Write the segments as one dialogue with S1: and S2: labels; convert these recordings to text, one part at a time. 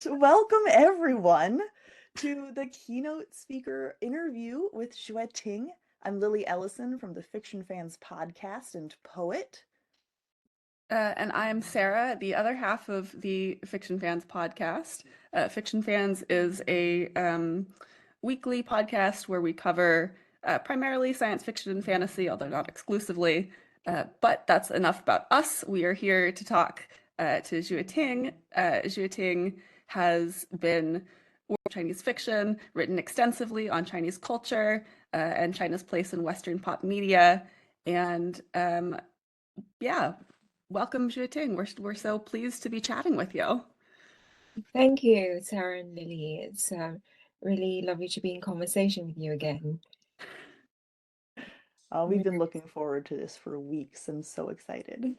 S1: Welcome everyone to the keynote speaker interview with Xueting. I'm Lily Ellison from the Fiction Fans podcast and poet.
S2: And I'm Sarah, the other half of the Fiction Fans podcast. Fiction Fans is a weekly podcast where we cover primarily science fiction and fantasy, although not exclusively. But that's enough about us. We are here to talk to Xueting. Xueting has been world Chinese fiction, written extensively on Chinese culture and China's place in Western pop media. And yeah, welcome, Xueting. We're so pleased to be chatting with you.
S3: Thank you, Sarah and Lily. It's really lovely to be in conversation with you again.
S1: We've been looking forward to this for weeks and so excited.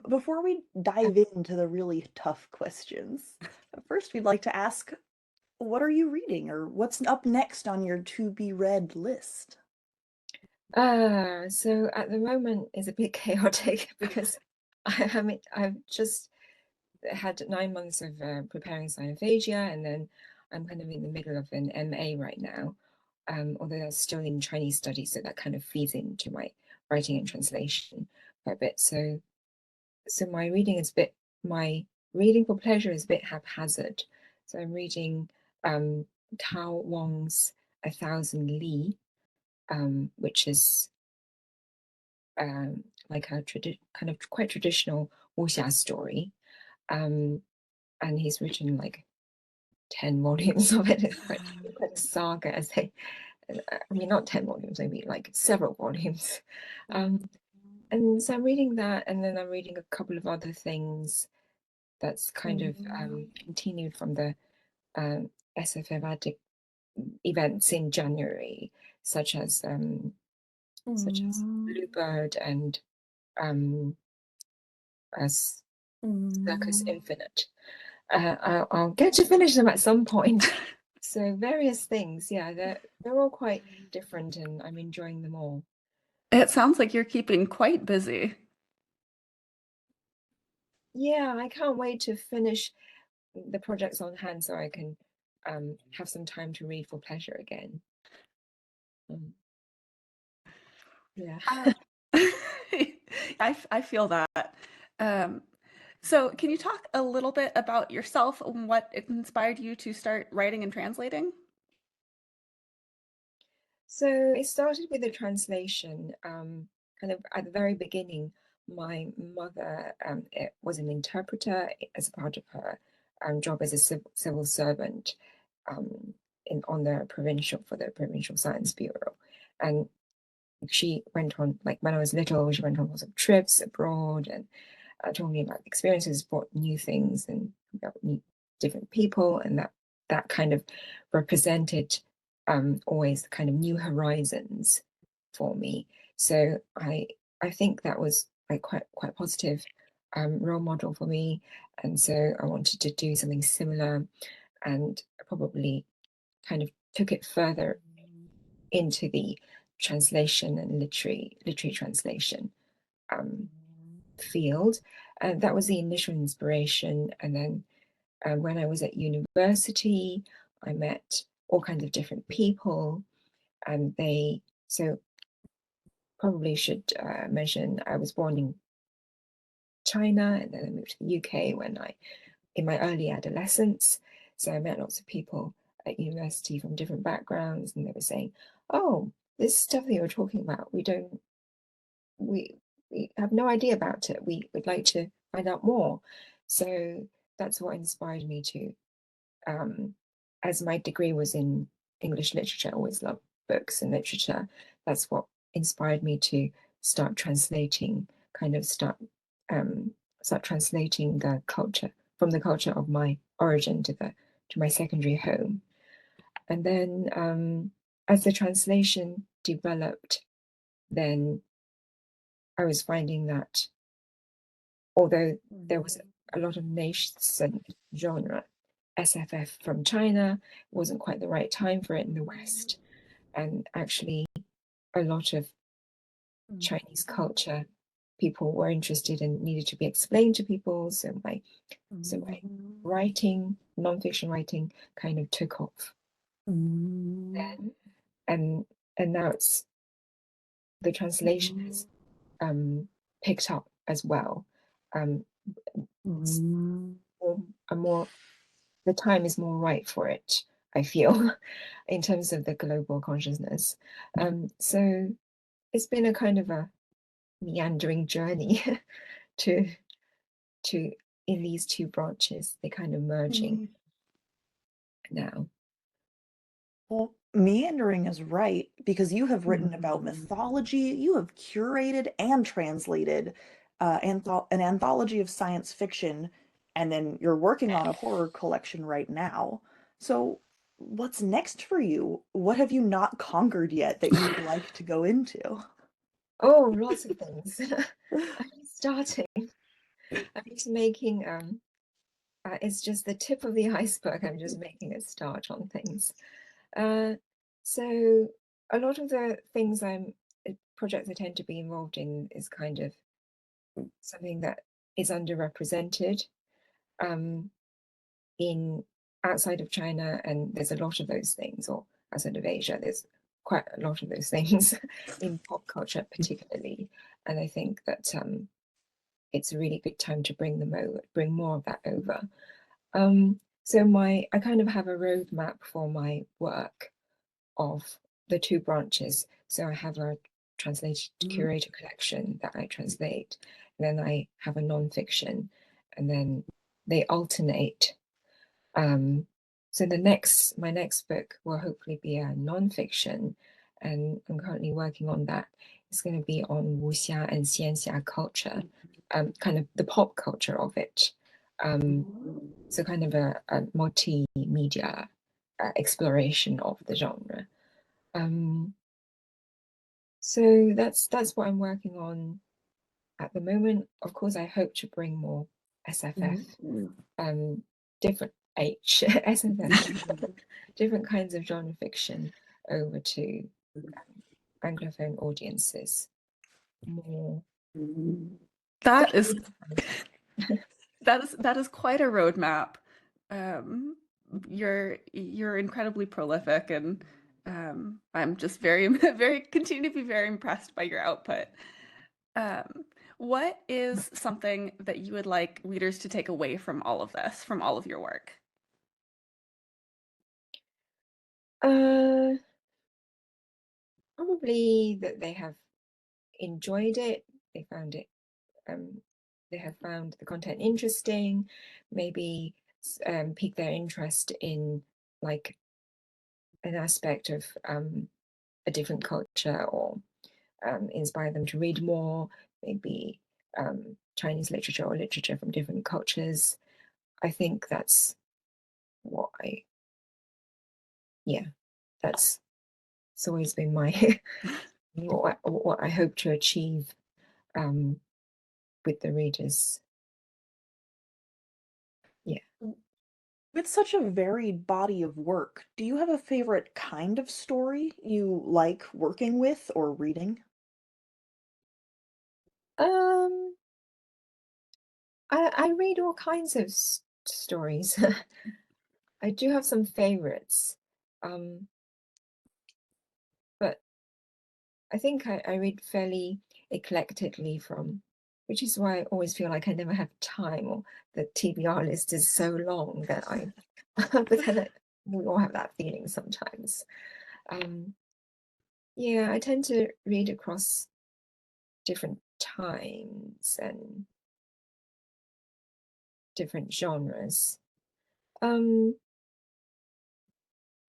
S1: Before we dive into the really tough questions, first we'd like to ask, what are you reading or what's up next on your to-be-read list?
S3: So at the moment it's a bit chaotic because I've just had 9 months of preparing Sinophagia, and then I'm kind of in the middle of an MA right now, although that's still in Chinese studies, so that kind of feeds into my writing and translation quite a bit. So my reading for pleasure is a bit haphazard. So I'm reading Tao Wang's A Thousand Li, which is like a kind of quite traditional wuxia story. And he's written like 10 volumes of it. It's quite a saga, as they, I mean, not 10 volumes, maybe like several volumes. And so I'm reading that, and then I'm reading a couple of other things that's kind of continued from the SFMatic events in January, such as Bluebird and as Circus Infinite. I'll get to finish them at some point. So various things, yeah, they're all quite different, and I'm enjoying them all.
S2: It sounds like you're keeping quite busy.
S3: Yeah, I can't wait to finish the projects on hand so I can have some time to read for pleasure again. Yeah.
S2: I feel that. So can you talk a little bit about yourself and what inspired you to start writing and translating?
S3: So it started with a translation. Kind of at the very beginning, my mother was an interpreter as a part of her job as a civil servant for the Provincial Science Bureau. And she went on, like when I was little, she went on lots of trips abroad and told me about experiences, brought new things and meet different people, and that kind of represented always kind of new horizons for me. So I think that was like quite positive role model for me, and so I wanted to do something similar, and probably kind of took it further into the translation and literary translation field. And that was the initial inspiration. And then when I was at university, I met all kinds of different people, and so probably should mention I was born in China, and then I moved to the UK in my early adolescence. So I met lots of people at university from different backgrounds, and they were saying, "Oh, this stuff that you're talking about, we have no idea about it. We would like to find out more." So that's what inspired me to, as my degree was in English literature, I always loved books and literature. That's what inspired me to start translating, start translating the culture from the culture of my origin to my secondary home. And then as the translation developed, then I was finding that although there was a lot of nascent genre, SFF from China wasn't quite the right time for it in the West. And actually, a lot of Chinese culture people were interested and needed to be explained to people. So my writing, nonfiction writing, kind of took off then, and now the translation has picked up as well. It's the time is more right for it, I feel, in terms of the global consciousness. So it's been a kind of a meandering journey to in these two branches, they're kind of merging now.
S1: Well, meandering is right because you have written about mythology, you have curated and translated an anthology of science fiction, and then you're working on a horror collection right now. So, what's next for you? What have you not conquered yet that you would like to go into?
S3: Oh, lots of things. I'm just starting. I'm just making it's just the tip of the iceberg. I'm just making a start on things. So a lot of the things projects I tend to be involved in is kind of something that is underrepresented in outside of China, and there's a lot of those things, or outside of Asia, there's quite a lot of those things in pop culture particularly. And I think that it's a really good time to bring more of that over. So I kind of have a roadmap for my work of the two branches. So I have a translated curator collection that I translate, and then I have a non-fiction, and then they alternate. So my next book will hopefully be a non-fiction, and I'm currently working on that. It's going to be on wuxia and xianxia culture, kind of the pop culture of it. So kind of a multimedia exploration of the genre. So that's what I'm working on at the moment. Of course, I hope to bring more SFF, different SFF, different kinds of genre fiction over to Anglophone audiences. More.
S2: That is that is quite a roadmap. You're incredibly prolific, and I'm just very continue to be very impressed by your output. What is something that you would like readers to take away from all of this, from all of your work?
S3: Probably that they have enjoyed it. They have found the content interesting. Maybe pique their interest in like an aspect of a different culture, or inspire them to read more, maybe Chinese literature or literature from different cultures. I think that's what that's it's always been my what I hope to achieve with the readers. Yeah.
S1: With such a varied body of work, do you have a favorite kind of story you like working with or reading?
S3: I read all kinds of stories. I do have some favorites, but I think I read fairly eclectically which is why I always feel like I never have time, or the TBR list is so long that but then we all have that feeling sometimes. Yeah, I tend to read across different times and different genres. I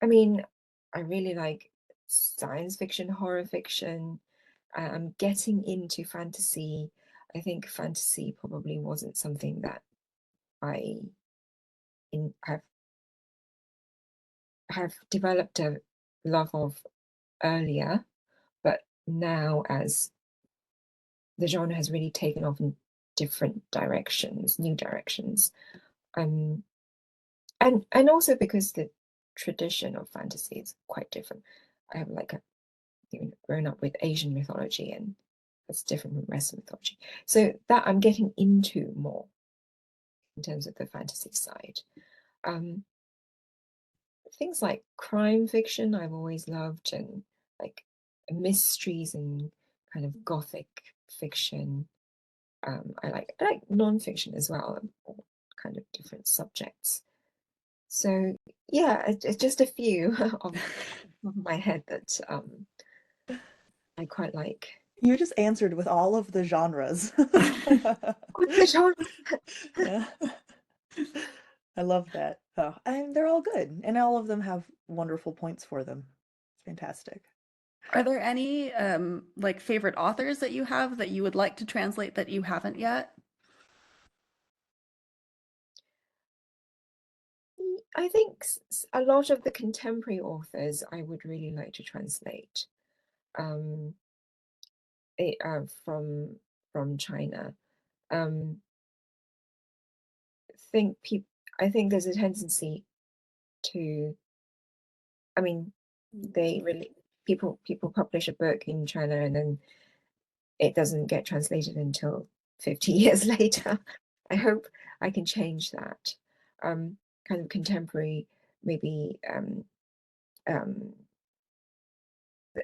S3: mean, I really like science fiction, horror fiction. I'm getting into fantasy. I think fantasy probably wasn't something that I have developed a love of earlier, but now as the genre has really taken off in different directions, new directions, and also because the tradition of fantasy is quite different. I have grown up with Asian mythology, and that's different from Western mythology. So that I'm getting into more. in terms of the fantasy side. Things like crime fiction I've always loved, and like mysteries and kind of gothic fiction. I like non-fiction as well, all kind of different subjects. So yeah, it's just a few on the top of my head that I quite like.
S1: You just answered with all of the genres.
S3: What's the genre?
S1: Yeah. I love that. Oh, and they're all good, and all of them have wonderful points for them. It's fantastic.
S2: Are there any like favorite authors that you have that you would like to translate that you haven't yet?
S3: I think a lot of the contemporary authors I would really like to translate from China. I think there's a tendency to, I mean, people publish a book in China and then it doesn't get translated until 50 years later. I hope I can change that. Kind of contemporary, maybe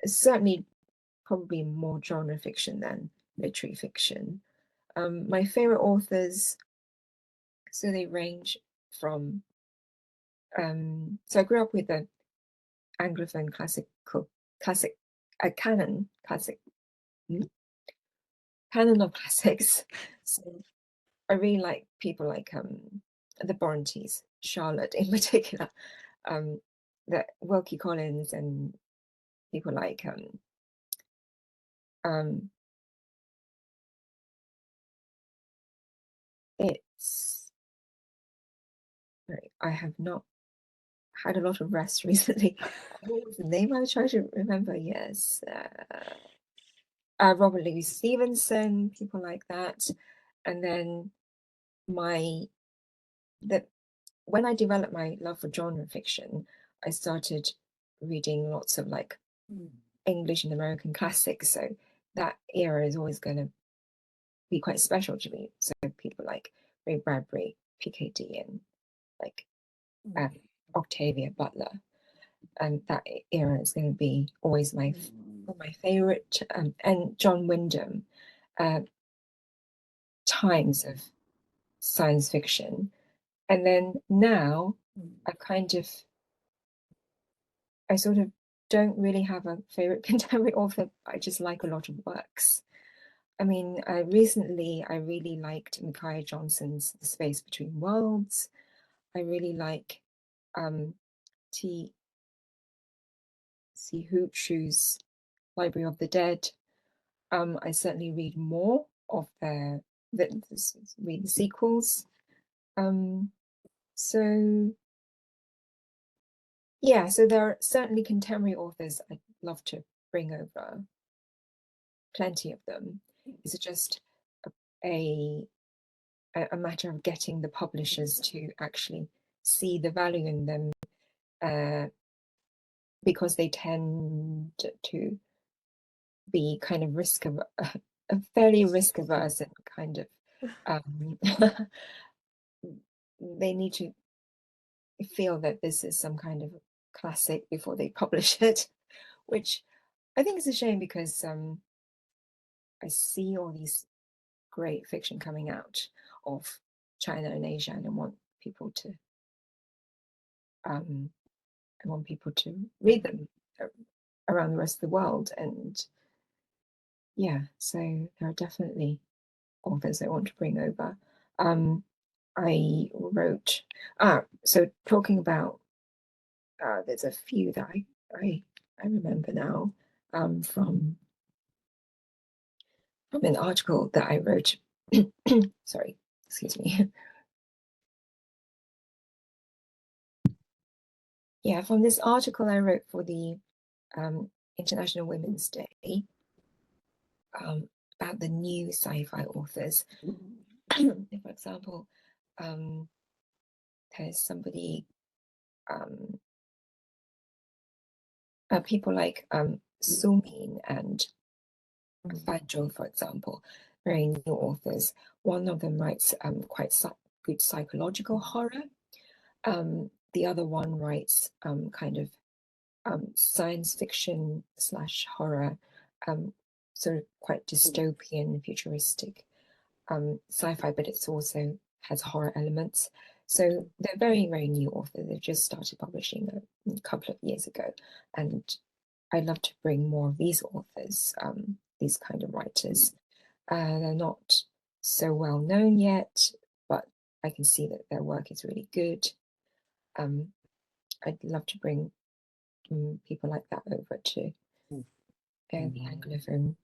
S3: certainly probably more genre fiction than literary fiction. My favorite authors, so they range from so I grew up with the Anglophone canon of classics. So I really like people like the Brontes, Charlotte in particular, the Wilkie Collins, and people like it's I have not had a lot of rest recently. What was the name I was trying to remember? Yes. Robert Louis Stevenson, people like that. And then when I developed my love for genre fiction, I started reading lots of like English and American classics. So that era is always going to be quite special to me. So people like Ray Bradbury, PKD, and like Octavia Butler, and that era is going to be always my favorite. And John Wyndham, times of science fiction. And then now I sort of don't really have a favorite contemporary author. I just like a lot of works. I mean, recently I really liked Micaiah Johnson's The Space Between Worlds. I really like T. C. Hoochu's Library of the Dead. I certainly read more of read the sequels. So yeah, so there are certainly contemporary authors I'd love to bring over, plenty of them. It's just a matter of getting the publishers to actually see the value in them, because they tend to be kind of fairly risk averse, and kind of they need to feel that this is some kind of classic before they publish it, which I think is a shame, because I see all these great fiction coming out of China and Asia, and I want people to read them around the rest of the world. And yeah, so there are definitely authors I want to bring over. I wrote so talking about there's a few that I remember now, from an article that I wrote. Sorry, excuse me. Yeah, from this article I wrote for the International Women's Day, about the new sci-fi authors. For example, there's somebody, people like Sumin and Fan Zhou, for example, very new authors. One of them writes quite good psychological horror. The other one writes kind of science fiction / horror, sort of quite dystopian, futuristic sci-fi, but it's also has horror elements. So they're very, very new authors. They've just started publishing a couple of years ago, and I'd love to bring more of these authors, these kind of writers. They're not so well known yet, but I can see that their work is really good. I'd love to bring people like that over to the Anglophone,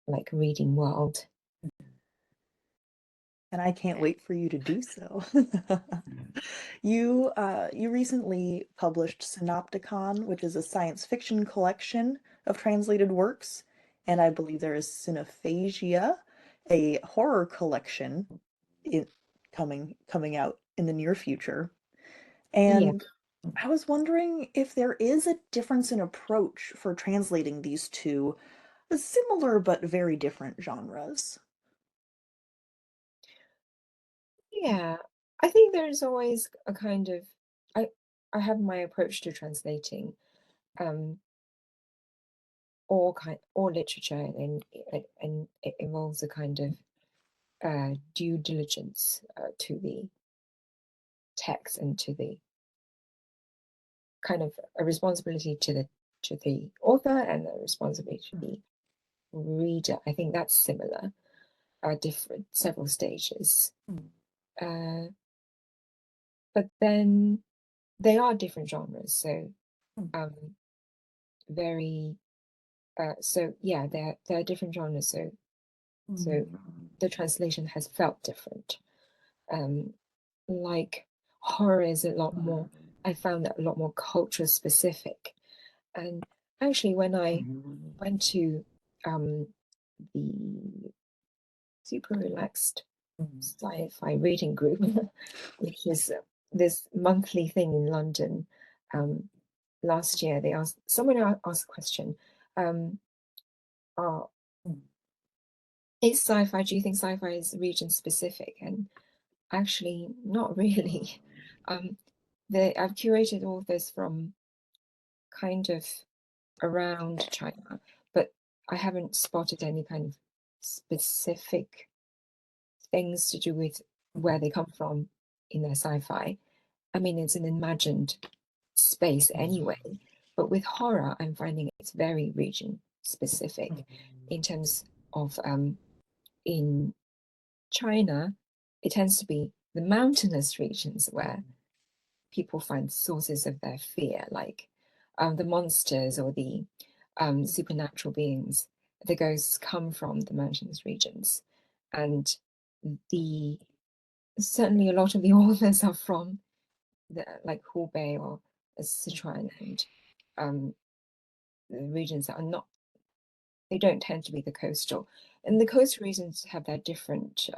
S3: like reading world.
S1: And I can't wait for you to do so. You recently published Synopticon, which is a science fiction collection of translated works, and I believe there is Synophagia, a horror collection coming out in the near future.
S3: Yeah,
S1: And I was wondering if there is a difference in approach for translating these two similar but very different genres.
S3: yeah. I think there's always a kind of I I have my approach to translating um all literature, and it involves a kind of due diligence to the text and to the kind of a responsibility to the author and a responsibility to the reader. I think that's similar, different several stages. Uh, but then they are different genres, so um, very so yeah, they're different genres. So the translation has felt different. Like horror is a lot more. I found that a lot more culture specific. And actually, when I went to the super relaxed sci-fi reading group, which is this monthly thing in London, last year, they asked someone asked a question. Uh, is sci-fi, do you think sci-fi is region specific? And actually, not really. I've curated authors from kind of around China, but I haven't spotted any kind of specific things to do with where they come from in their sci-fi. I mean, it's an imagined space anyway, but with horror, I'm finding it's very region specific in terms of in China, it tends to be the mountainous regions where people find sources of their fear, like the monsters or the supernatural beings. The ghosts come from the mountainous regions, and the certainly a lot of the authors are from the like Hubei or Sichuan and the regions that are not. They don't tend to be the coastal, and the coastal regions have their different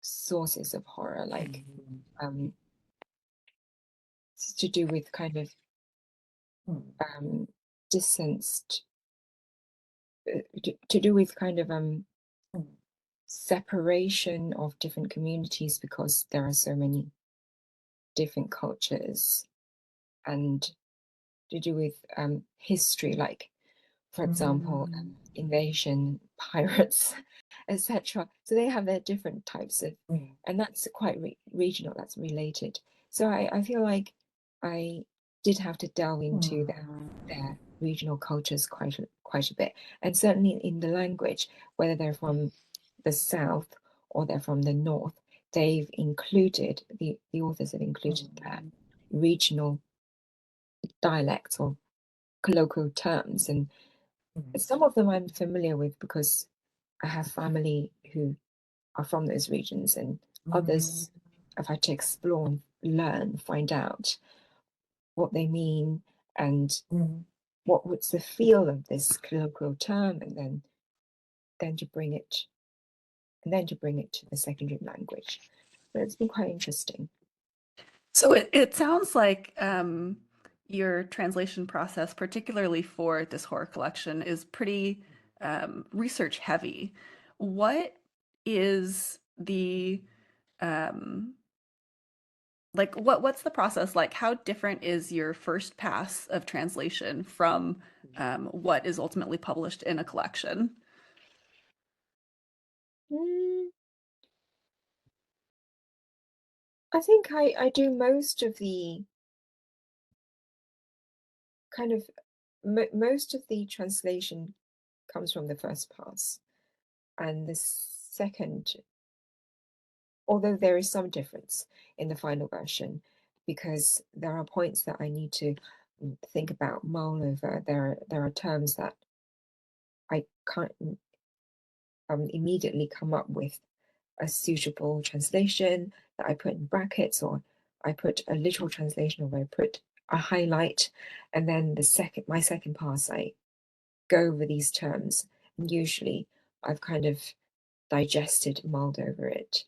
S3: sources of horror, like it's to do with kind of distanced, to do with kind of separation of different communities because there are so many different cultures, and to do with history, like for example, invasion, pirates, etc. So they have their different types of, and that's quite regional, that's related. So I feel like I did have to delve into their regional cultures quite a bit. And certainly in the language, whether they're from the south or they're from the north, they've included, the authors have included their regional dialects or colloquial terms. And some of them I'm familiar with because I have family who are from those regions, and others I've had to explore and learn, find out what they mean and what's the feel of this colloquial term, and then to bring it to the secondary language. But it's been quite interesting.
S2: So it sounds like your translation process, particularly for this horror collection, is pretty research heavy. What is the like what's the process like? How different is your first pass of translation from what is ultimately published in a collection?
S3: Mm, I think I do most of the kind of most of the translation comes from the first pass, and the second, although there is some difference in the final version, because there are points that I need to think about, mull over. There are terms that I can't immediately come up with a suitable translation that I put in brackets, or I put a literal translation, or I put a highlight, and then my second pass, I go over these terms, and usually I've kind of digested, mulled over it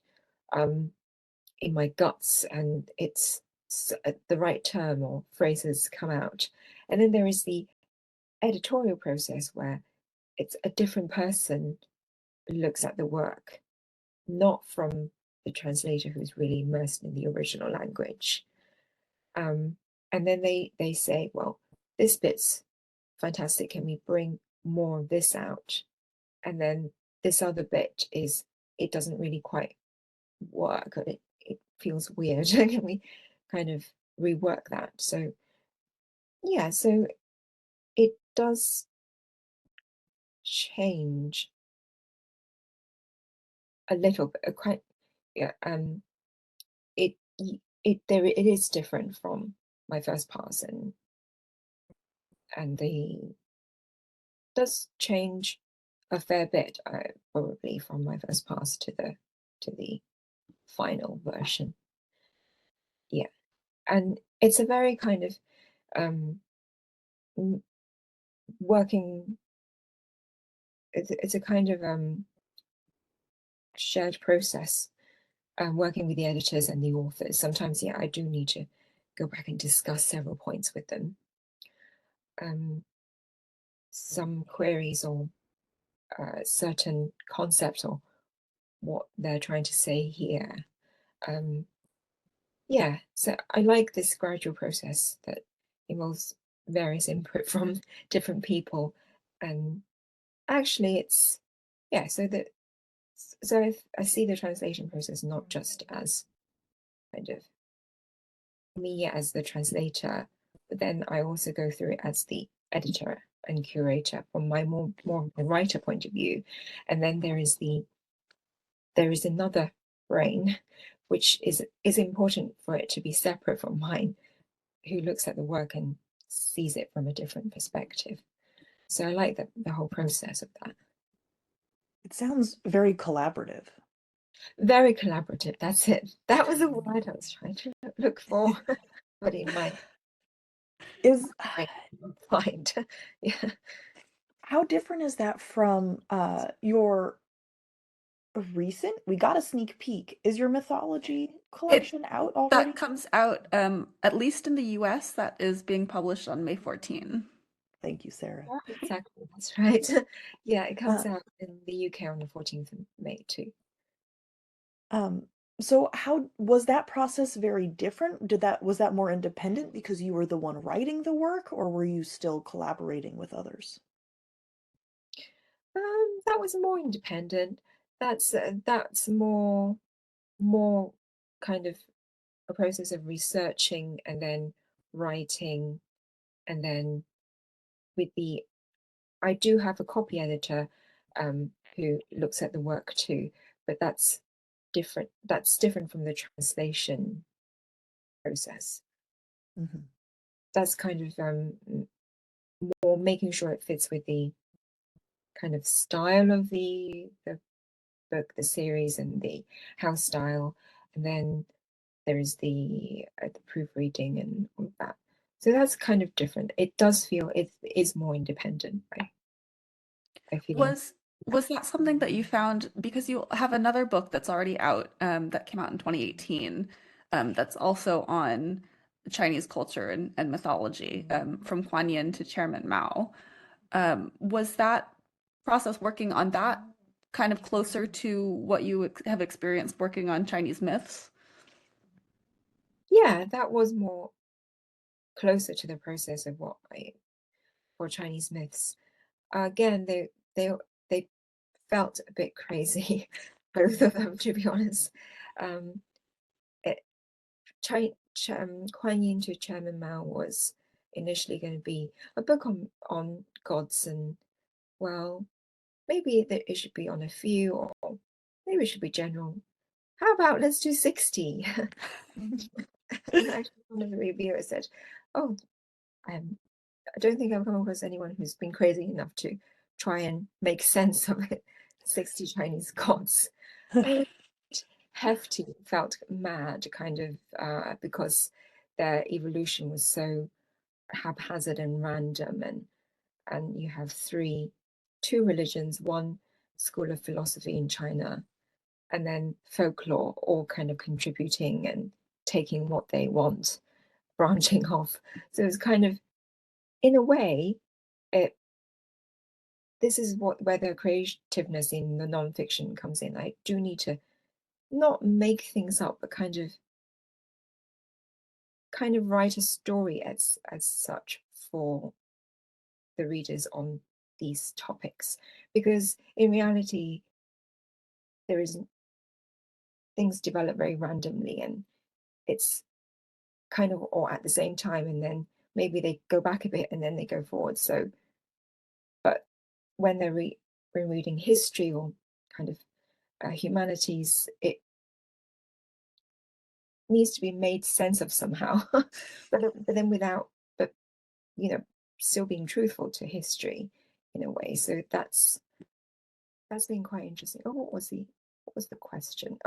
S3: in my guts, and it's the right term or phrases come out. And then there is the editorial process where it's a different person who looks at the work, not from the translator who's really immersed in the original language. And then they say, well, this bit's fantastic. Can we bring more of this out? And then this other bit it doesn't really quite work. It feels weird. Can we kind of rework that? So yeah, so it does change a little bit. Quite yeah. It it is different from my first pass, and the does change a fair bit, probably from my first pass to the final version. Yeah, and it's a very kind of um, working. It's a kind of shared process, working with the editors and the authors. Sometimes, yeah, I do need to go back and discuss several points with them. Some queries or certain concepts or what they're trying to say here. Yeah, so I like this gradual process that involves various input from different people, and actually it's yeah. So if I see the translation process not just as kind of me as the translator, but then I also go through it as the editor and curator from my more the writer point of view, and then there is another brain, which is important for it to be separate from mine, who looks at the work and sees it from a different perspective. So I like the whole process of that.
S1: It sounds very collaborative.
S3: Very collaborative. That's it. That was a word I was trying to look for, but in my
S1: Is
S3: I find. Yeah.
S1: how different is that from your recent? We got a sneak peek. Is your mythology
S2: It
S1: collection out already?
S2: that comes out at least in the US, that is being published on May 14.
S1: Thank you, Sarah.
S3: Yeah, exactly. That's right. Yeah, it
S1: Uh,
S3: comes out in the UK on the 14th of May too.
S1: um, so how was that process very different? Was that more independent because you were the one writing the work, or were you still collaborating with others?
S3: That was more independent. That's more kind of a process of researching and then writing, and then with the I do have a copy editor who looks at the work too, but that's different. That's different from the translation process.
S1: Mhm.
S3: That's kind of more making sure it fits with the kind of style of the book, the series, and the house style, and then there is the proofreading and all of that. So that's kind of different. It does feel it is more independent. I feel
S2: Was that something that you found because you have another book that's already out that came out in 2018 that's also on Chinese culture and mythology from Kuan Yin to Chairman Mao. Was that process working on that kind of closer to what you have experienced working on Chinese myths?
S3: Yeah, that was more closer to the process of what I for Chinese myths. Again, they felt a bit crazy, both of them, to be honest. Um, it, Kuan Yin to Chairman Mao was initially going to be a book on gods, and well, maybe that it should be on a few, or maybe it should be general. How about let's do 60? And actually, one of the reviewers said, "Oh, I don't think I've come across anyone who's been crazy enough to try and make sense of it. 60 Chinese gods." Hefty, felt mad, kind of, because their evolution was so haphazard and random, and you have two religions, one school of philosophy in China, and then folklore, all kind of contributing and taking what they want, branching off. So it's kind of, in a way, it this is where the creativeness in the nonfiction comes in. I do need to not make things up, but kind of write a story as such for the readers on these topics, because in reality there isn't things develop very randomly, and it's kind of all at the same time, and then maybe they go back a bit and then they go forward. So but when they're reading history or kind of humanities, it needs to be made sense of somehow, but then without, but still being truthful to history in a way. So that's been quite interesting. Oh, what was the question?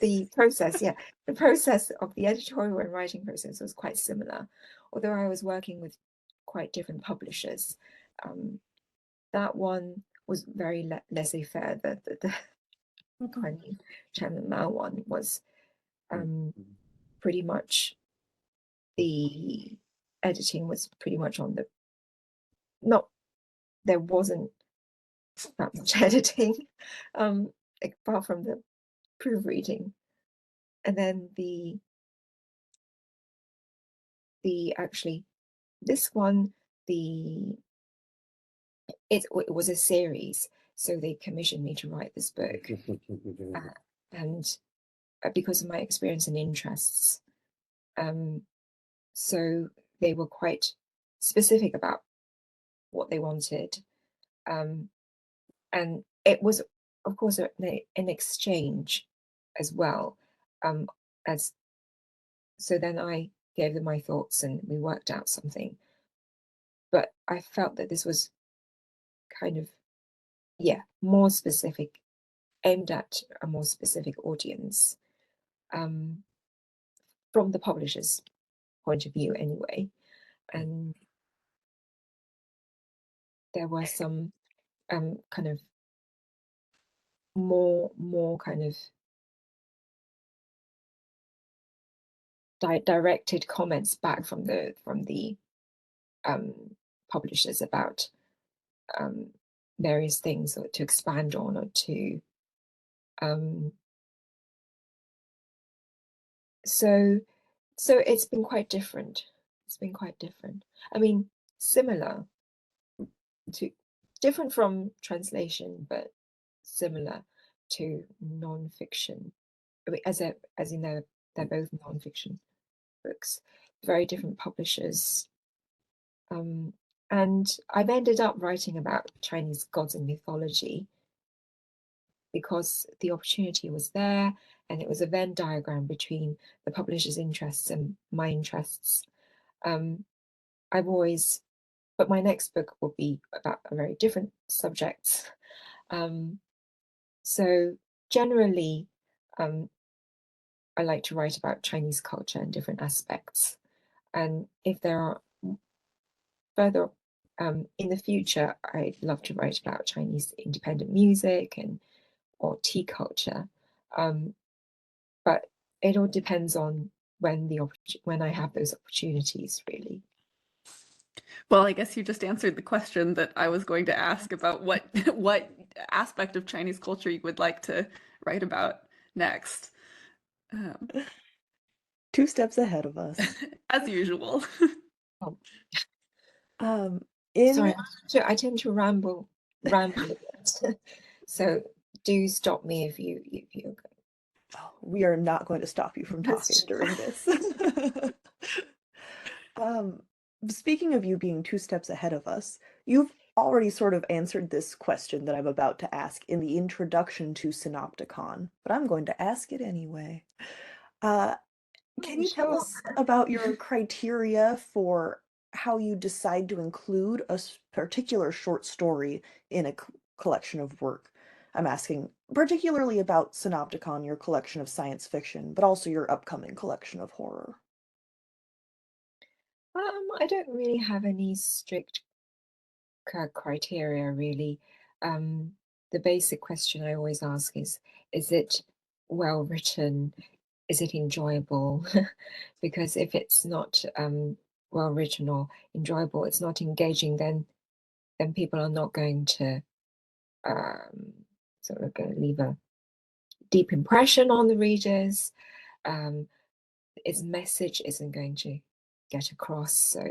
S3: The process, yeah. The process of the editorial and writing process was quite similar, although I was working with quite different publishers. That one was very laissez-faire. The Chairman Mao one was pretty much, the editing was pretty much on the, not, there wasn't that much editing, apart from the proofreading. And then the actually, this one, it was a series, so they commissioned me to write this book, and because of my experience and interests, so they were quite specific about what they wanted, and it was, of course, an exchange as well, as so then I gave them my thoughts and we worked out something. But I felt that this was kind of, yeah, more specific, aimed at a more specific audience, from the publisher's point of view anyway. And there were some kind of more kind of directed comments back from the publishers about various things, or to expand on, or to so it's been quite different. It's been quite different. I mean, similar to, different from translation, but similar to nonfiction. I mean, as you know, they're both nonfiction books, very different publishers. And I've ended up writing about Chinese gods and mythology because the opportunity was there, and it was a Venn diagram between the publisher's interests and my interests. I've always, but my next book will be about a very different subject. So generally, I like to write about Chinese culture and different aspects. And if there are further, in the future, I'd love to write about Chinese independent music or tea culture. But it all depends on when I have those opportunities, really.
S2: Well, I guess you just answered the question that I was going to ask about what aspect of Chinese culture you would like to write about next.
S1: 2 steps ahead of us.
S2: As usual.
S3: Oh,
S1: In
S3: sorry, I tend to ramble a bit. So do stop me if you're
S1: we are not going to stop you from talking
S3: That's
S1: during this. Speaking of you being 2 steps ahead of us, you've already sort of answered this question that I'm about to ask in the introduction to Synopticon, but I'm going to ask it anyway. Can you tell
S3: sure.
S1: us about your criteria for how you decide to include a particular short story in a collection of work? I'm asking particularly about Synopticon, your collection of science fiction, but also your upcoming collection of horror.
S3: I don't really have any strict criteria, really. The basic question I always ask is it well written? Is it enjoyable? Because if it's not well written or enjoyable, it's not engaging, then people are not going to sort of going to leave a deep impression on the readers. Its message isn't going to get across. So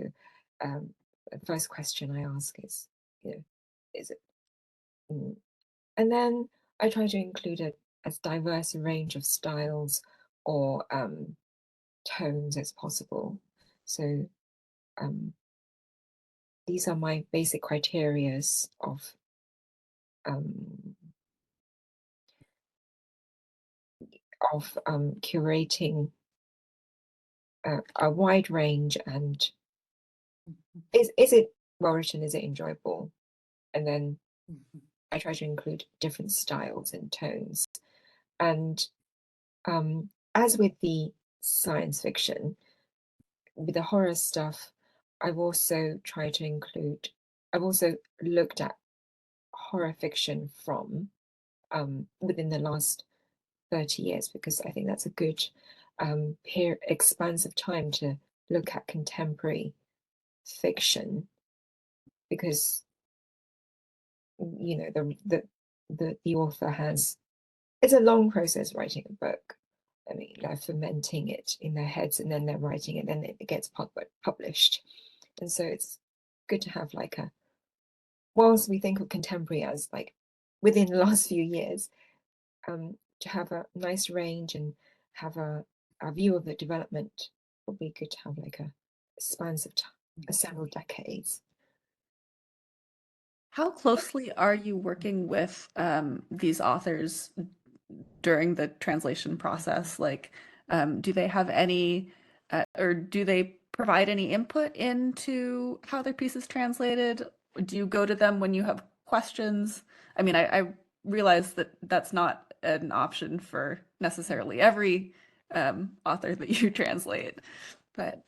S3: the first question I ask is, is it? And then I try to include as diverse a range of styles or tones as possible. So these are my basic criterias of curating a wide range. And is it well written? Is it enjoyable? And then I try to include different styles and tones. And as with the science fiction, with the horror stuff, I've also looked at horror fiction from within the last 30 years, because I think that's a good expanse of time to look at contemporary fiction, because the author it's a long process writing a book. I mean, they're fermenting it in their heads, and then they're writing it, and then it gets published. And so it's good to have whilst we think of contemporary as within the last few years, to have a nice range and have a view of the development would be good to have a spans of several decades.
S2: How closely are you working with these authors during the translation process? Do they have any, or do they provide any input into how their piece is translated? Do you go to them when you have questions? I mean, I realize that that's not an option for necessarily every author that you translate, but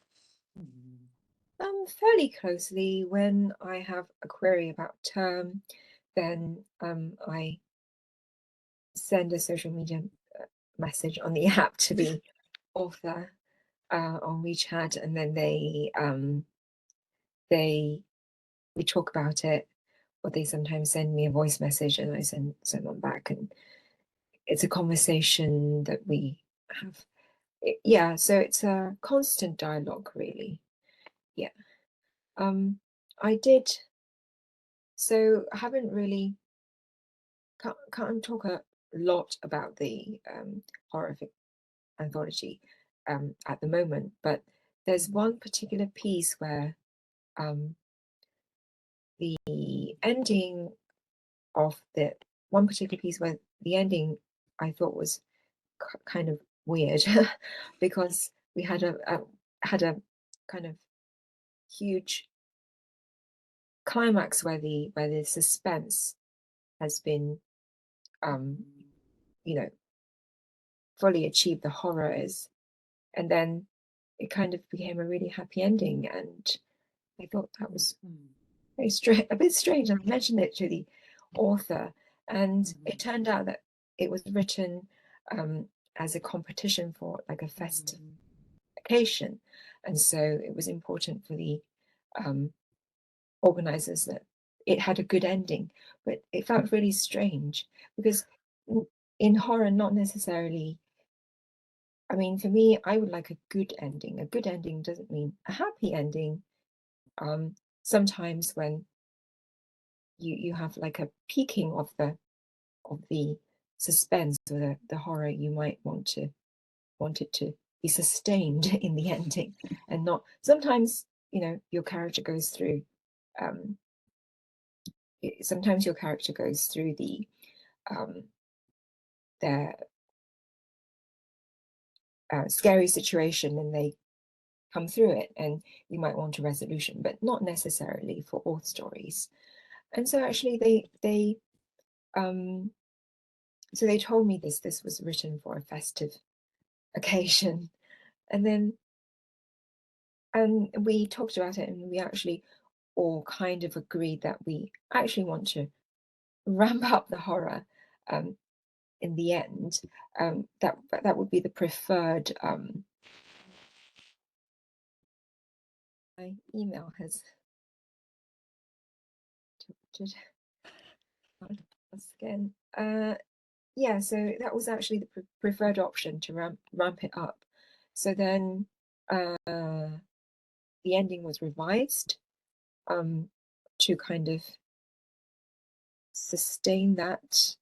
S3: Fairly closely. When I have a query about term, then I send a social media message on the app to the author on WeChat, and then we talk about it, or they sometimes send me a voice message and I send one back, and it's a conversation that we have. Yeah, so it's a constant dialogue, really. Yeah. I haven't really can't talk a lot about the horrific anthology at the moment, but there's one particular piece where the ending of the one particular piece where the ending I thought was kind of weird because we had a kind of huge climax where the suspense has been you know fully achieved, the horror is, and then it kind of became a really happy ending. And I thought that was very strange, a bit strange. I mentioned it to the author, and it turned out that it was written as a competition for a festive occasion, and so it was important for the organizers that it had a good ending, but it felt really strange because in horror, not necessarily. I mean, for me, I would like a good ending. A good ending doesn't mean a happy ending. Sometimes when you have like a peaking of the suspense or the horror, you might want it to be sustained in the ending, and not sometimes, your character goes through sometimes your character goes through um, their scary situation and they come through it, and you might want a resolution, but not necessarily for all stories. And so actually they told me this was written for a festive occasion, and we talked about it, and we actually all kind of agreed that we actually want to ramp up the horror in the end. That would be the preferred. My email has interrupted us again. Yeah, so that was actually the preferred option to ramp it up. So then the ending was revised to kind of sustain that,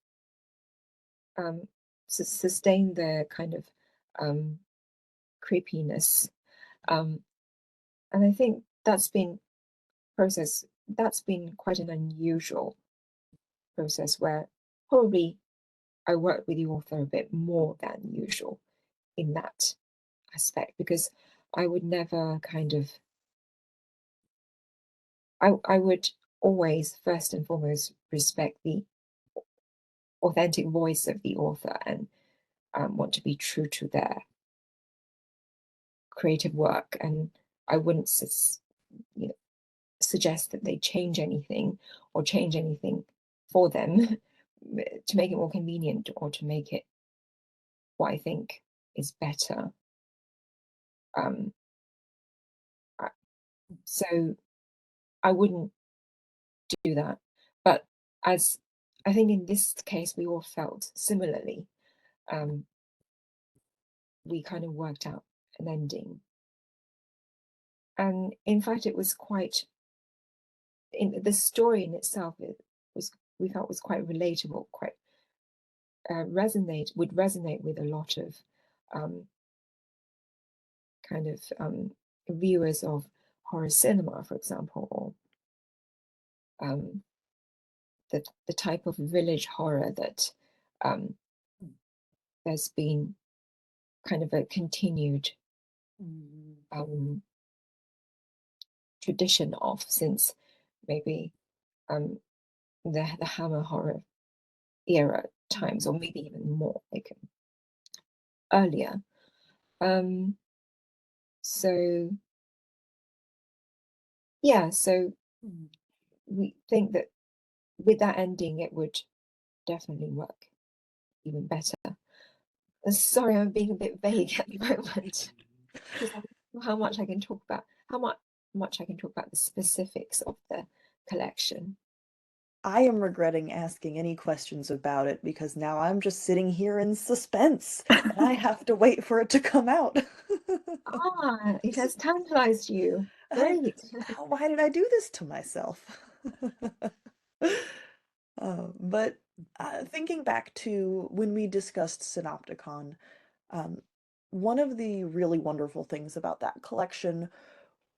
S3: sustain the kind of creepiness. And I think that's been quite an unusual process where probably I worked with the author a bit more than usual in that aspect, because I would never kind of I would always first and foremost respect the authentic voice of the author and want to be true to their creative work, and I wouldn't suggest that they change anything or change anything for them to make it more convenient or to make it what I think is better. So I wouldn't do that. But as I think in this case, we all felt similarly. We kind of worked out an ending. And in fact, it was quite, in the story in itself, we felt was quite relatable, quite would resonate with a lot of kind of viewers of horror cinema, for example, or the type of village horror that there's been kind of a continued tradition of since maybe the Hammer horror era times, or maybe even more, like earlier. So yeah, so we think that with that ending, it would definitely work even better. Sorry, I'm being a bit vague at the moment because I don't know how much I can talk about the specifics of the collection.
S1: I am regretting asking any questions about it because now I'm just sitting here in suspense and I have to wait for it to come out.
S3: It has tantalized you. Great.
S1: Why did I do this to myself? But thinking back to when we discussed Synopticon, one of the really wonderful things about that collection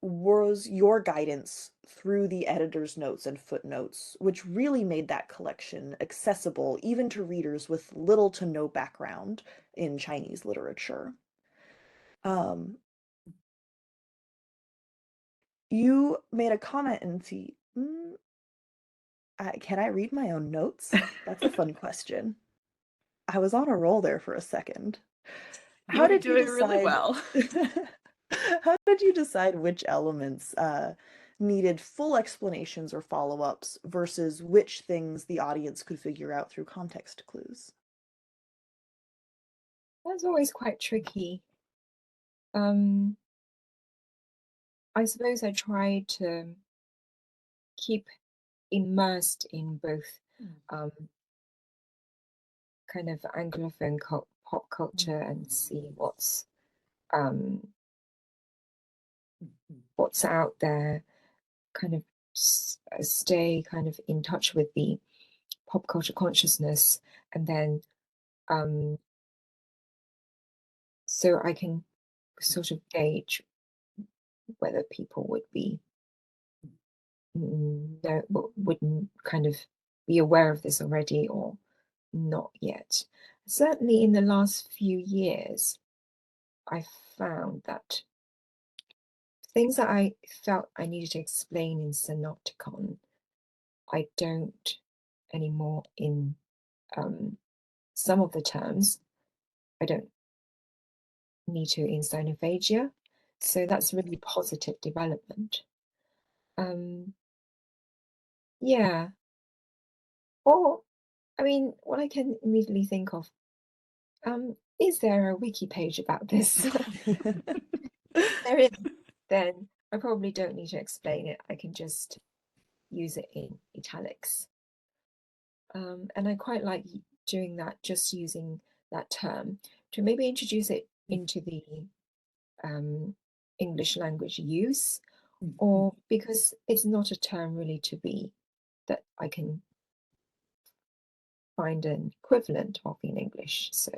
S1: was your guidance through the editor's notes and footnotes, which really made that collection accessible even to readers with little to no background in Chinese literature. You made a comment and see, can I read my own notes? That's a fun question. I was on a roll there for a second.
S2: You were doing really well.
S1: How did you decide which elements needed full explanations or follow-ups versus which things the audience could figure out through context clues?
S3: That's always quite tricky. I suppose I try to keep immersed in both kind of Anglophone pop culture and see what's out there, kind of stay kind of in touch with the pop culture consciousness, and then so I can sort of gauge whether people wouldn't kind of be aware of this already or not yet. Certainly in the last few years, I found that things that I felt I needed to explain in Synopticon, I don't anymore in some of the terms. I don't need to in Sinophagia. So that's a really positive development. Yeah. Or, I mean, what I can immediately think of, is there a wiki page about this? If there is, then I probably don't need to explain it. I can just use it in italics. And I quite like doing that, just using that term to maybe introduce it into the English language use, or because it's not a term really to be that I can find an equivalent of in English. So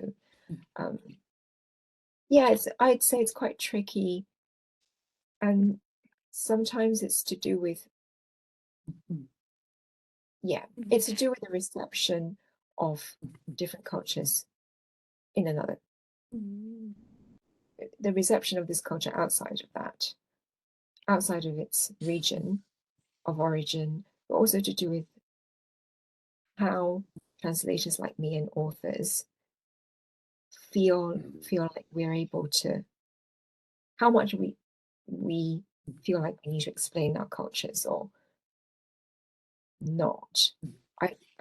S3: yeah, I'd say it's quite tricky, and sometimes it's to do with it's to do with the reception of different cultures in another, the reception of this culture outside of that, outside of its region of origin, but also to do with how translators like me and authors feel like we're able to, how much we feel like we need to explain our cultures or not.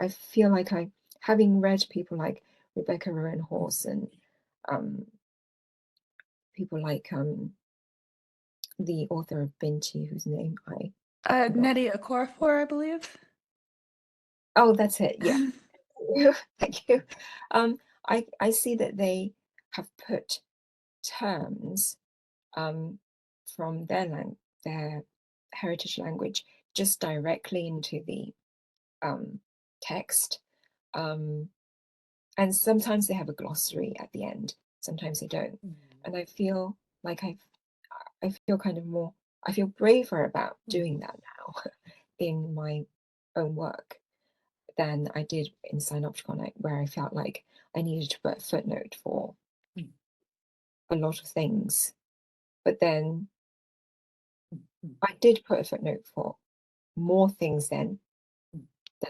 S3: I feel like having read people like Rebecca Rowan Horse and people like the author of Binti, whose name I forgot.
S2: Nnedi Okorafor, I believe.
S3: Oh, that's it. Yeah. Thank you. I see that they have put terms from their heritage language just directly into the text. And sometimes they have a glossary at the end, sometimes they don't. And I feel like I feel kind of more, I feel braver about doing that now in my own work than I did in Synopticon, where I felt like I needed to put a footnote for a lot of things. But then I did put a footnote for more things than the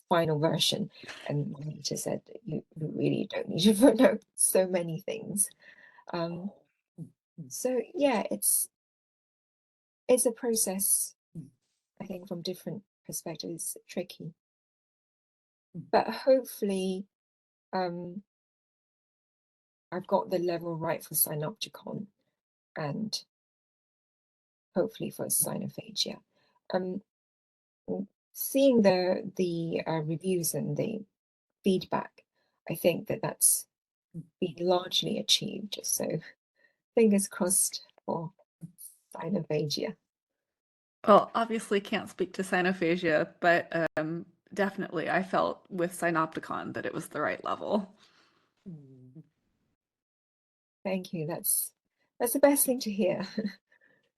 S3: final version. And my editor said, you really don't need to footnote so many things. So yeah, it's a process, I think, from different perspectives, tricky. But hopefully I've got the level right for Synopticon and hopefully for Sinophagia. Seeing the reviews and the feedback, I think that that's been largely achieved. So fingers crossed for Sinophagia.
S2: Well, obviously can't speak to Sinophagia, but definitely I felt with Synopticon that it was the right level.
S3: Thank you. That's the best thing to hear,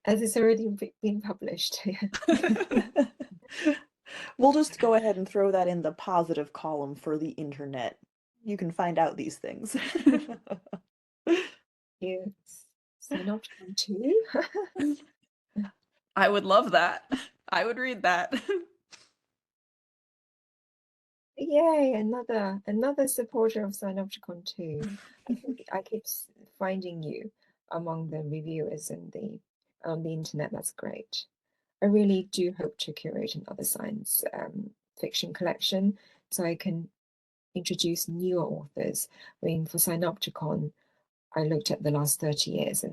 S3: as it's already been published.
S1: We'll just go ahead and throw that in the positive column for the internet. You can find out these things.
S3: You Synopticon too.
S2: I would love that. I would read that.
S3: Yay, another supporter of Synopticon too. I keep finding you among the reviewers and on the internet. That's great. I really do hope to curate another science fiction collection so I can introduce newer authors. I mean, for Synopticon, I looked at the last 30 years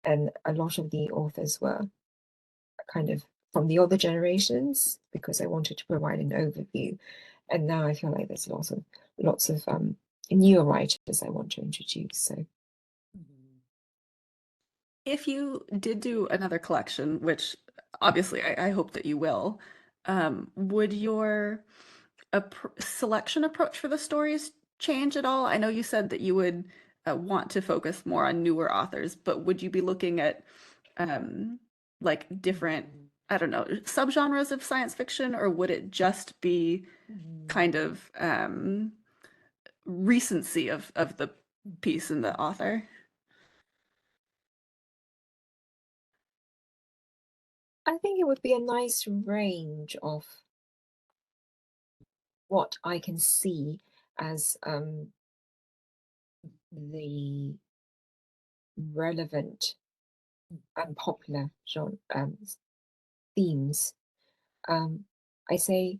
S3: and a lot of the authors were kind of from the other generations because I wanted to provide an overview. And now I feel like there's lots of newer writers I want to introduce. So
S2: If you did do another collection, which obviously I hope that you will, would your selection approach for the stories change at all? I know you said that you would want to focus more on newer authors, but would you be looking at um, like different, I don't know, subgenres of science fiction, or would it just be kind of recency of the piece and the author?
S3: I think it would be a nice range of what I can see as the relevant and popular genre, themes. I say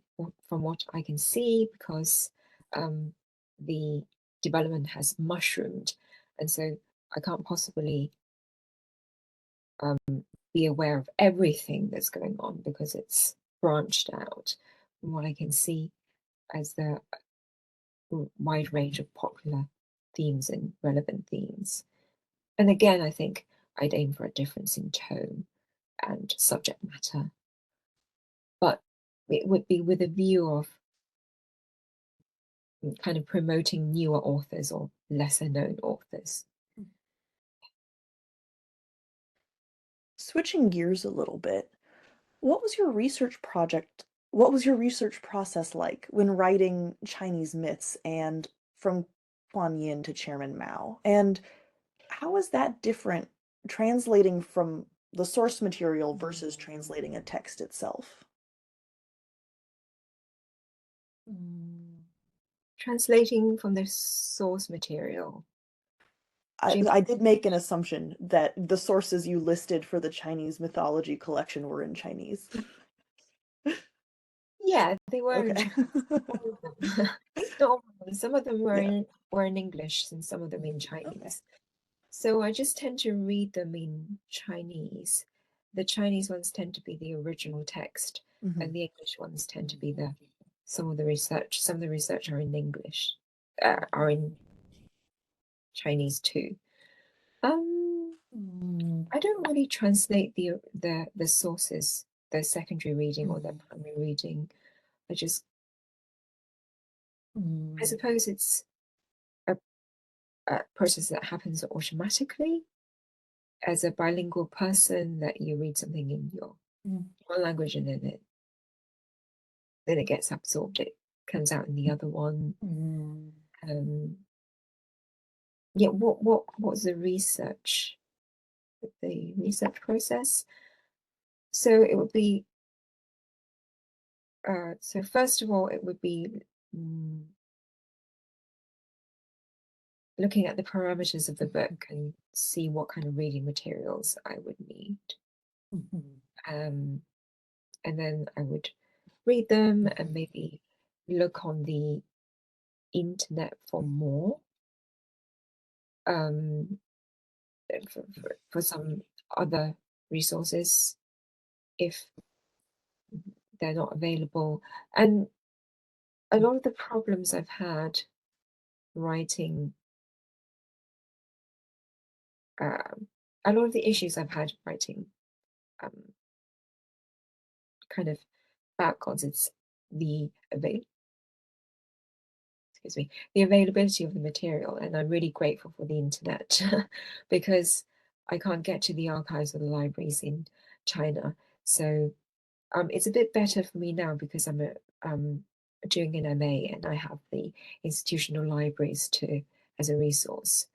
S3: from what I can see because the development has mushroomed, and so I can't possibly be aware of everything that's going on because it's branched out from what I can see as the wide range of popular themes and relevant themes. And again, I think I'd aim for a difference in tone and subject matter, but it would be with a view of kind of promoting newer authors or lesser known authors.
S1: Switching gears a little bit, what was your research project? What was your research process like when writing Chinese myths and from Kuan Yin to Chairman Mao? And how is that different translating from the source material versus translating a text itself?
S3: Translating from the source material.
S1: I did make an assumption that the sources you listed for the Chinese mythology collection were in Chinese.
S3: Yeah, they were in
S1: Okay.
S3: all of them. Not all of them. Some of them
S1: Yeah.
S3: were in English and some of them in Chinese. So I just tend to read them in Chinese. The Chinese ones tend to be the original text, and the English ones tend to be some of the research. Some of the research are in English, are in Chinese too. I don't really translate the sources, the secondary reading or the primary reading. I just, I suppose it's a process that happens automatically. As a bilingual person, that you read something in your one language and then it gets absorbed. It comes out in the other one. Yeah. What was the research? The research process. So it would be. So first of all, it would be looking at the parameters of the book and see what kind of reading materials I would need. And then I would read them and maybe look on the internet for more, for some other resources if they're not available. And a lot of the problems I've had writing, a lot of the issues I've had writing kind of backwards, it's the the availability of the material. And I'm really grateful for the internet because I can't get to the archives or the libraries in China. So it's a bit better for me now because I'm doing an MA and I have the institutional libraries as a resource.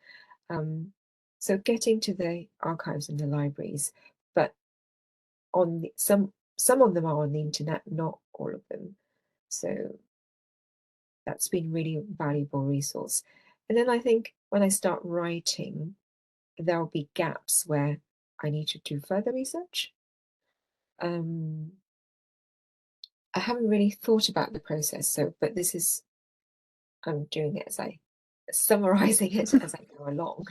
S3: So getting to the archives and the libraries, but some of them are on the internet, not all of them. So that's been really valuable resource. And then I think when I start writing, there'll be gaps where I need to do further research. I haven't really thought about the process, but this is, I'm doing it as summarizing it as I go along.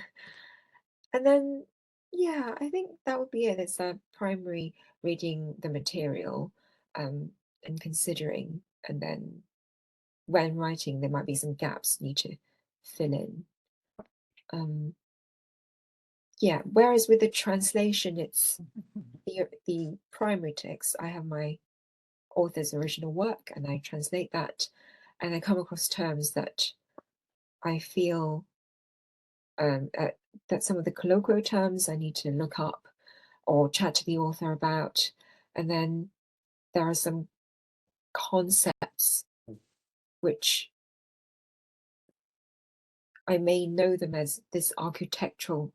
S3: And then Yeah, I think that would be it. It's a primary reading the material, and considering, and then when writing, there might be some gaps you need to fill in. Yeah, whereas with the translation, it's the primary text. I have my author's original work and I translate that, and I come across terms that I feel that some of the colloquial terms I need to look up or chat to the author about. And then there are some concepts which I may know them as this architectural,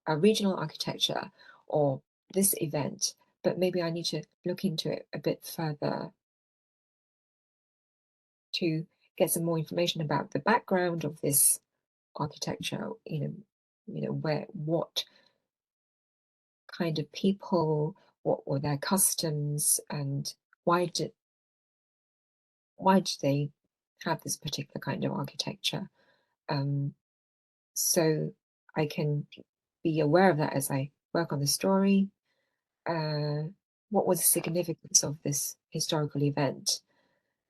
S3: regional architecture, or this event, but maybe I need to look into it a bit further to get some more information about the background of this architecture, where, what kind of people, what were their customs, and why did they have this particular kind of architecture? So I can be aware of that as I work on the story. What was the significance of this historical event?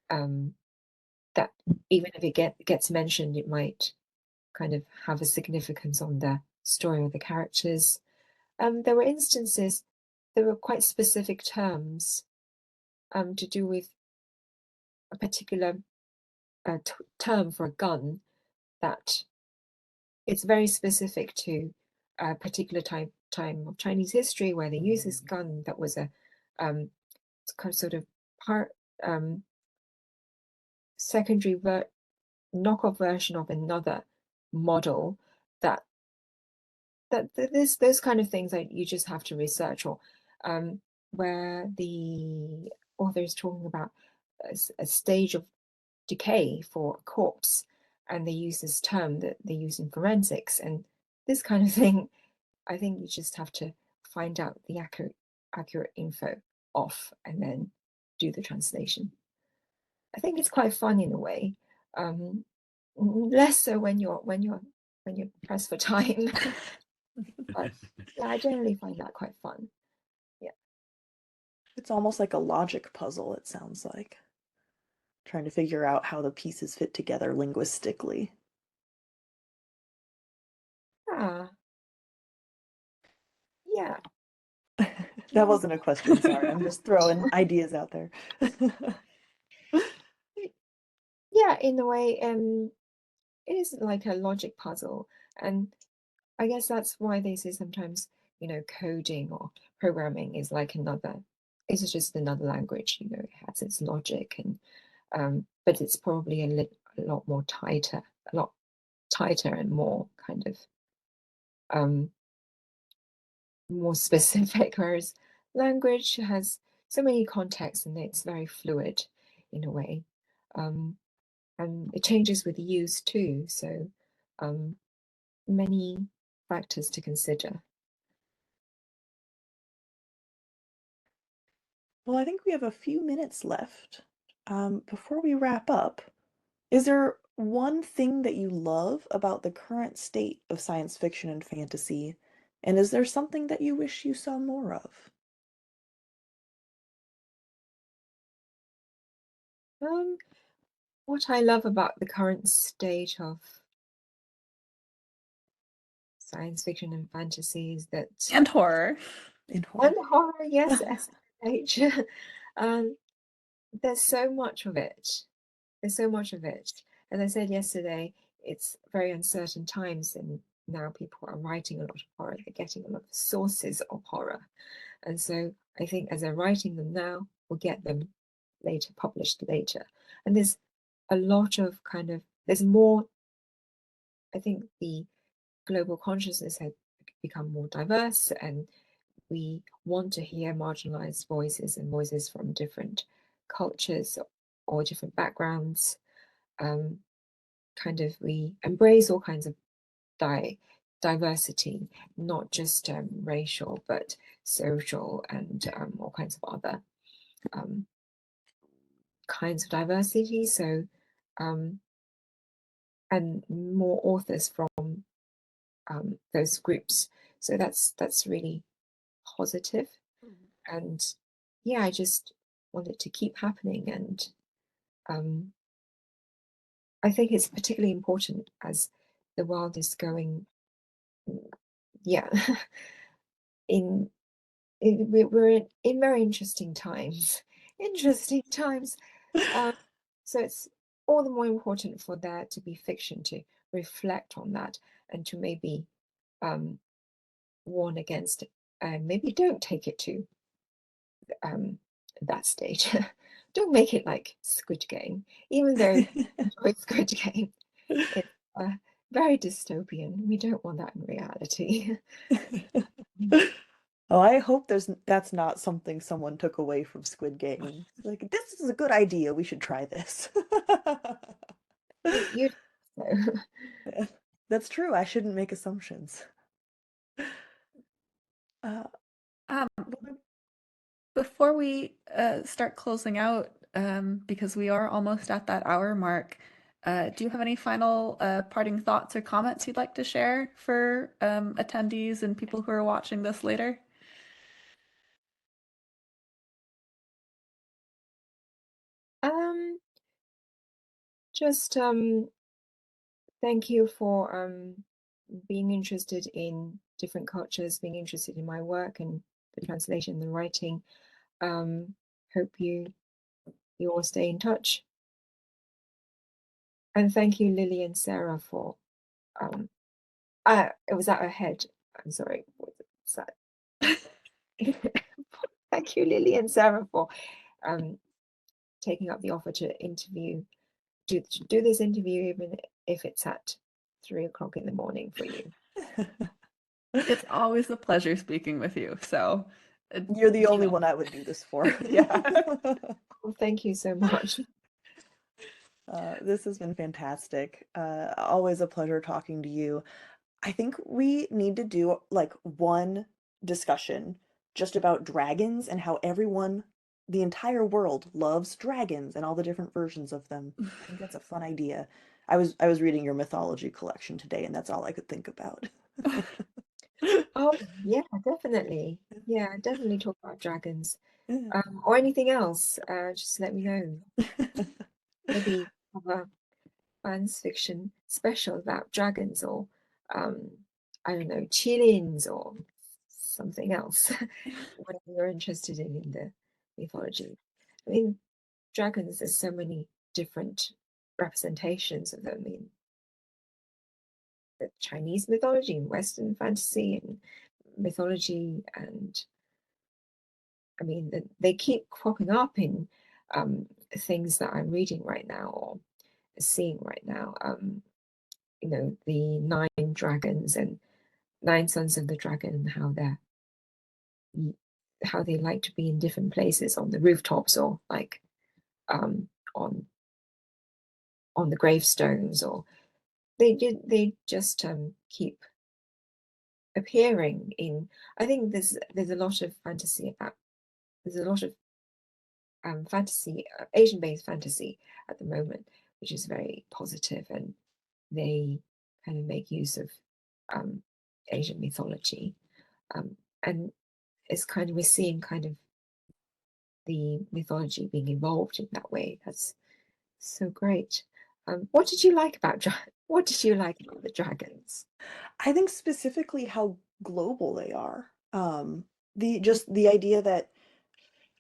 S3: That even if it gets mentioned, it might kind of have a significance on the story or the characters. There were instances, there were quite specific terms to do with a particular term for a gun that it's very specific to a particular time of Chinese history where they use this gun that was a sort of part secondary knockoff version of another model that there's those kind of things that you just have to research, or where the author is talking about a stage of decay for a corpse, and they use this term that they use in forensics, and this kind of thing. I think you just have to find out the accurate info off and then do the translation. I think it's quite fun in a way. Less so when you're pressed for time. But yeah, I generally find that quite fun. Yeah.
S1: It's almost like a logic puzzle, it sounds like. Trying to figure out how the pieces fit together linguistically.
S3: Ah, yeah.
S1: That wasn't a question, sorry. I'm just throwing ideas out there.
S3: Yeah, in a way, it is like a logic puzzle. And I guess that's why they say sometimes, coding or programming is like it's just another language, it has its logic, and but it's probably a lot more tighter, a lot tighter and more kind of more specific, whereas language has so many contexts and it's very fluid in a way. And it changes with use too, so many factors to consider.
S1: Well, I think we have a few minutes left. Before we wrap up, is there one thing that you love about the current state of science fiction and fantasy? And is there something that you wish you saw more of?
S3: Um, what I love about the current state of science fiction and fantasy is that,
S2: And horror.
S1: In horror.
S3: and horror, yes, SH, um, there's so much of it. There's so much of it. As I said yesterday, it's very uncertain times, and now people are writing a lot of horror. They're getting a lot of sources of horror. And so I think as they're writing them now, we'll get them later, published later. And there's a lot of there's more, I think the global consciousness has become more diverse, and we want to hear marginalized voices and voices from different cultures or different backgrounds. We embrace all kinds of diversity, not just racial, but social, and all kinds of other kinds of diversity. So, and more authors from those groups. So that's really positive. And yeah, I just want it to keep happening. And I think it's particularly important as the world is going, yeah, in we're in very interesting times. Interesting times. So it's all the more important for there to be fiction to reflect on that and to maybe warn against it. And maybe don't take it to that stage. Don't make it like Squid Game, even though enjoy Squid Game. It's very dystopian. We don't want that in reality.
S1: Oh, I hope that's not something someone took away from Squid Game. Like, this is a good idea. We should try this.
S3: You know.
S1: That's true. I shouldn't make assumptions. Uh,
S2: Um,
S1: what
S2: Before we start closing out, because we are almost at that hour mark, do you have any final parting thoughts or comments you'd like to share for attendees and people who are watching this later?
S3: Just thank you for being interested in different cultures, being interested in my work and the translation, the writing. Hope you all stay in touch. And thank you, Lily and Sarah, for it was at her head. I'm sorry, what was that? Thank you, Lily and Sarah, for taking up the offer to interview, do this interview, even if it's at 3 o'clock in the morning for you.
S2: It's always a pleasure speaking with you. So,
S1: You're the only one I would do this for.
S2: Yeah.
S3: Well, thank you so much.
S1: This has been fantastic. Always a pleasure talking to you. I think we need to do like one discussion just about dragons and how everyone, the entire world, loves dragons and all the different versions of them. I think that's a fun idea. I was reading your mythology collection today, and that's all I could think about.
S3: Oh, yeah, definitely. Yeah, definitely talk about dragons.
S1: Yeah.
S3: Or anything else, just let me know. Maybe have a science fiction special about dragons or I don't know, chilins or something else. Whatever you're interested in the mythology. I mean, dragons, there's so many different representations of them in the Chinese mythology, in Western fantasy, and mythology, and I mean, they keep cropping up in things that I'm reading right now or seeing right now. You know, the 9 dragons and 9 sons of the dragon, how they like to be in different places on the rooftops or like um, on the gravestones, or they just keep appearing in. I think there's a lot of fantasy about. There's a lot of fantasy, Asian-based fantasy at the moment, which is very positive, and they kind of make use of Asian mythology, and it's kind of we're seeing kind of the mythology being evolved in that way. That's so great. What did you like about what did you like about the dragons?
S1: I think specifically how global they are. The idea that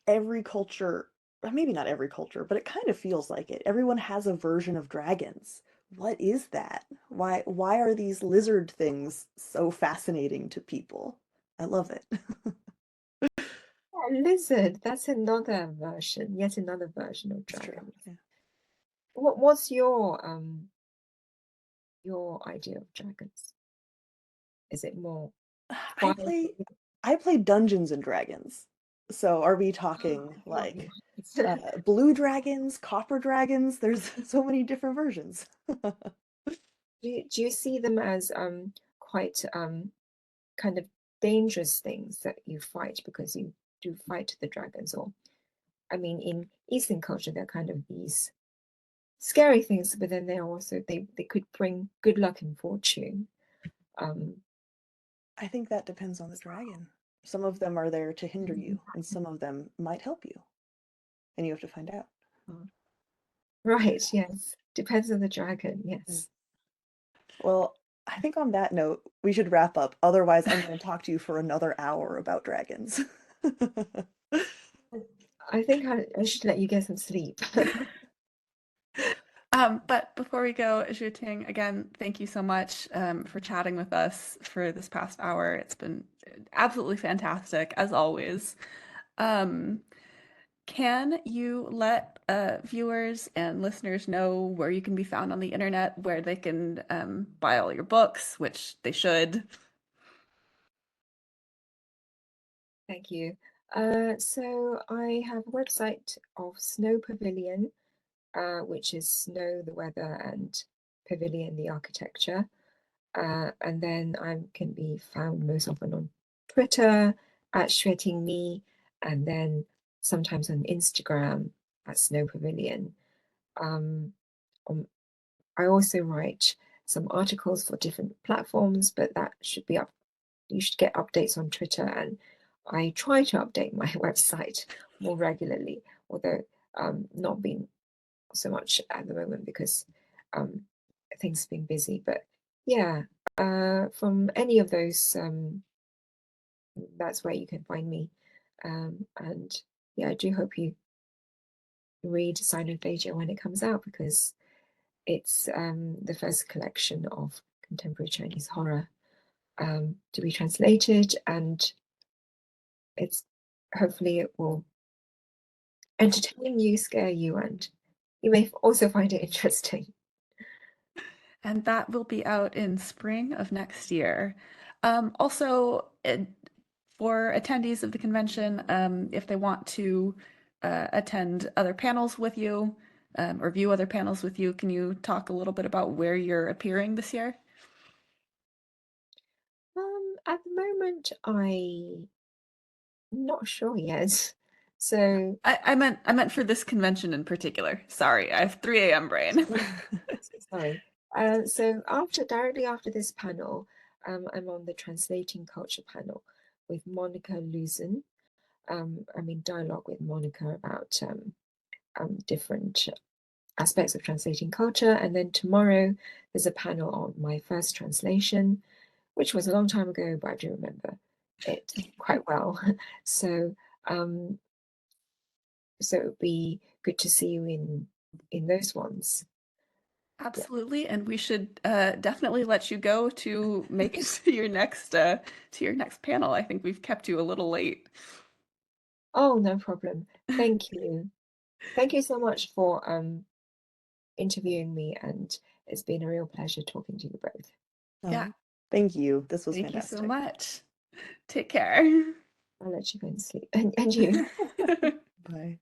S1: every culture, or maybe not every culture, but it kind of feels like it. Everyone has a version of dragons. What is that? Why are these lizard things so fascinating to people? I love it.
S3: Oh, lizard. That's another version, yet another version of
S1: It's true.
S3: dragons.
S1: Yeah.
S3: What's your idea of dragons? Is it more
S1: I
S3: fire?
S1: play I play Dungeons and Dragons. So are we talking like blue dragons, copper dragons? There's so many different versions.
S3: Do you see them as quite kind of dangerous things that you fight because you do fight the dragons? Or I mean, in Eastern culture, they're kind of these scary things, but then they're also they could bring good luck and fortune. Um,
S1: I think that depends on the dragon. Some of them are there to hinder you, and some of them might help you. And you have to find out.
S3: Right, yes. Depends on the dragon, yes.
S1: Well, I think on that note, we should wrap up. Otherwise, I'm going to talk to you for another hour about dragons.
S3: I think I should let you get some sleep.
S2: But before we go, Xueting, again, thank you so much for chatting with us for this past hour. It's been absolutely fantastic, as always. Um, can you let viewers and listeners know where you can be found on the internet, where they can buy all your books, which they should?
S3: Thank you. So I have a website of Snow Pavilion, which is snow, the weather, and pavilion, the architecture. And then I can be found most often on Twitter at Xueting Me, and then sometimes on Instagram at Snow Pavilion. Um, I also write some articles for different platforms, but that should be up. You should get updates on Twitter, and I try to update my website more regularly, although not being so much at the moment because things have been busy. But yeah, from any of those, that's where you can find me. And yeah, I do hope you read Sign of Danger when it comes out, because it's the first collection of contemporary Chinese horror to be translated, and it's hopefully it will entertain you, scare you, and you may also find it interesting.
S2: And that will be out in spring of next year. Also, for attendees of the convention, if they want to attend other panels with you or view other panels with you, can you talk a little bit about where you're appearing this year?
S3: At the moment, I'm not sure yet. So
S2: I meant for this convention in particular. Sorry, I have 3 a.m. brain.
S3: sorry. So directly after this panel, I'm on the Translating Culture panel with Monica Luzin. I'm in dialogue with Monica about different aspects of translating culture. And then tomorrow there's a panel on my first translation, which was a long time ago, but I do remember it quite well. So so it would be good to see you in those ones.
S2: Absolutely, and we should definitely let you go to make it to your next panel. I think we've kept you a little late.
S3: Oh, no problem. Thank you. Thank you so much for interviewing me, and it's been a real pleasure talking to you both.
S2: Yeah,
S1: Oh, thank you. This was
S2: thank you so
S1: fantastic.
S2: much. Take care.
S3: I'll let you go and sleep. And you.
S1: Bye.